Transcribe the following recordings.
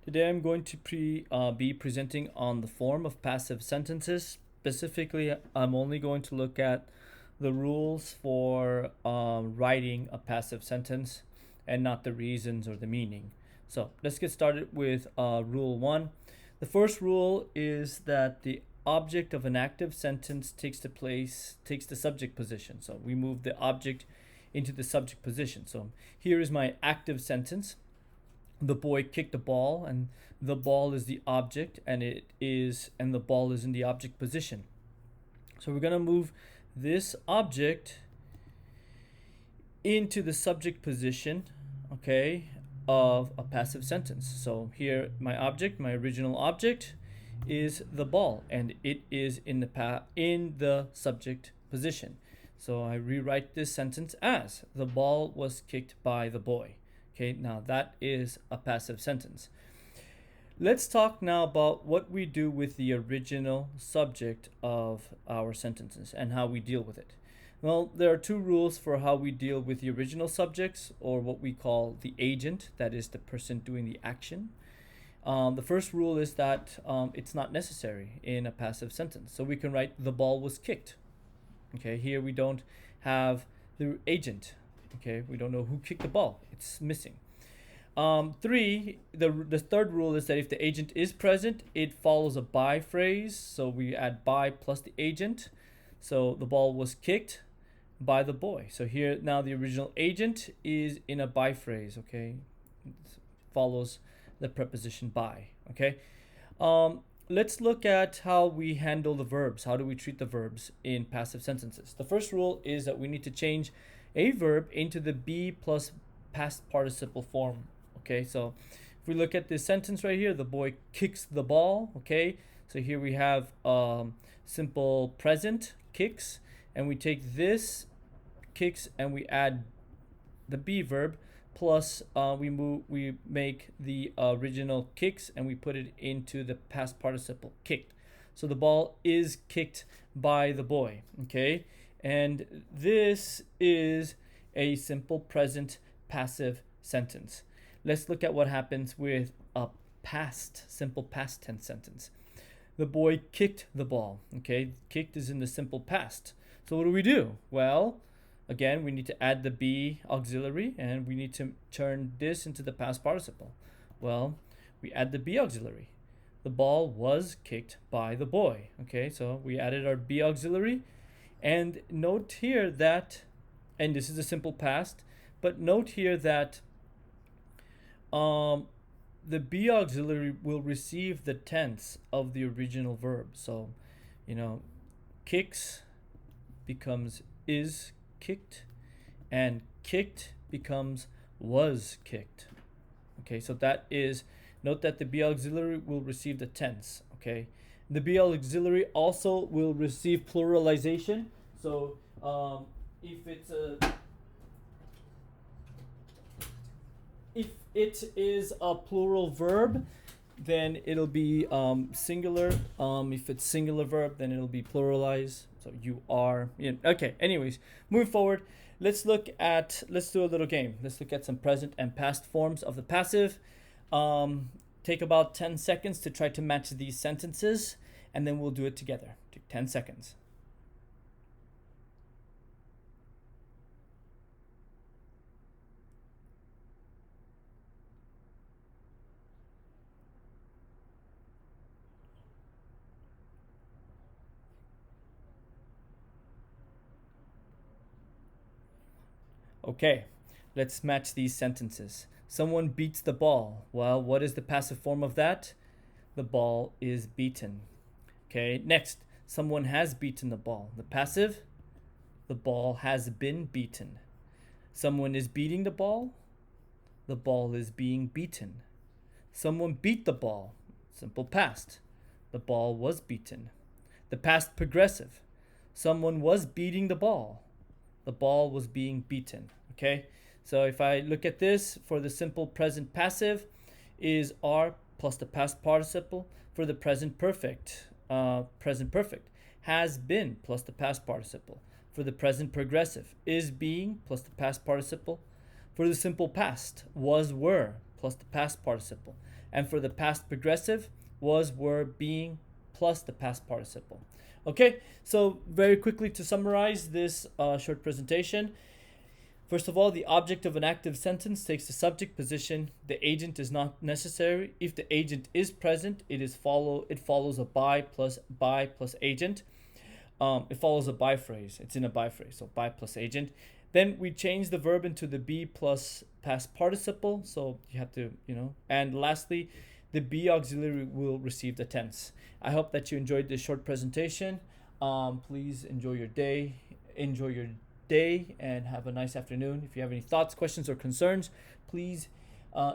Today I'm going to be presenting on the form of passive sentences. Specifically, I'm only going to look at the rules for writing a passive sentence and not the reasons or the meaning. So let's get started with rule 1. The first rule is that the object of an active sentence takes the subject position. So we move the object into the subject position. So here is my active sentence. The boy kicked the ball, and the ball is the object, and the ball is in the object position. So we're going to move this object into the subject position, okay, of a passive sentence. So here my original object is the ball, and it is in the subject position. So I rewrite this sentence as the ball was kicked by the boy. Okay, now that is a passive sentence. Let's talk now about what we do with the original subject of our sentences and how we deal with it. Well, there are two rules for how we deal with the original subjects, or what we call the agent, that is the person doing the action. The first rule is that it's not necessary in a passive sentence. So we can write the ball was kicked. Okay, here we don't have the agent. Okay, we don't know who kicked the ball. It's missing. The third rule is that if the agent is present, it follows a by phrase. So we add by plus the agent. So the ball was kicked by the boy. So here now the original agent is in a by phrase. Okay, it follows the preposition by. Okay. Let's look at how we handle the verbs. How do we treat the verbs in passive sentences? The first rule is that we need to change a verb into the be plus past participle form. Okay, so if we look at this sentence right here, the boy kicks the ball. Okay, so here we have simple present kicks, and we take this kicks and we add the be verb plus we make the original kicks and we put it into the past participle kicked. So the ball is kicked by the boy. Okay, and this is a simple present passive sentence. Let's look at what happens with a simple past tense sentence. The boy kicked the ball. Okay, kicked is in the simple past. So what do we do? Well, again, we need to add the be auxiliary, and we need to turn this into the past participle. Well, we add the be auxiliary. The ball was kicked by the boy. Okay, so we added our be auxiliary, and note here that, and this is a simple past, but note here that the be auxiliary will receive the tense of the original verb. So, kicks becomes is kicked, and kicked becomes was kicked. Okay, so note that the be auxiliary will receive the tense. Okay, the be auxiliary also will receive pluralization. So if it is a plural verb, then it'll be singular. If it's singular verb, then it'll be pluralized. So you are. Okay. Anyways, moving forward, let's do a little game. Let's look at some present and past forms of the passive. Take about 10 seconds to try to match these sentences, and then we'll do it together. Take 10 seconds. Okay, let's match these sentences. Someone beats the ball. Well, what is the passive form of that? The ball is beaten. Okay, next, someone has beaten the ball. The passive, the ball has been beaten. Someone is beating the ball. The ball is being beaten. Someone beat the ball. Simple past. The ball was beaten. The past progressive. Someone was beating the ball. The ball was being beaten. Okay, so if I look at this for the simple present passive, is are plus the past participle. For the present perfect, has been plus the past participle. For the present progressive, is being plus the past participle. For the simple past, was were plus the past participle. And for the past progressive was were being plus the past participle. Okay, so very quickly to summarize this short presentation. First of all, the object of an active sentence takes the subject position. The agent is not necessary. If the agent is present, it follows a by plus agent. It follows a by phrase. It's in a by phrase, so by plus agent. Then we change the verb into the be plus past participle. So you have to, And lastly, the be auxiliary will receive the tense. I hope that you enjoyed this short presentation. Please enjoy your day. And have a nice afternoon. If you have any thoughts, questions, or concerns, please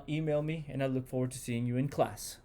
email me, and I look forward to seeing you in class.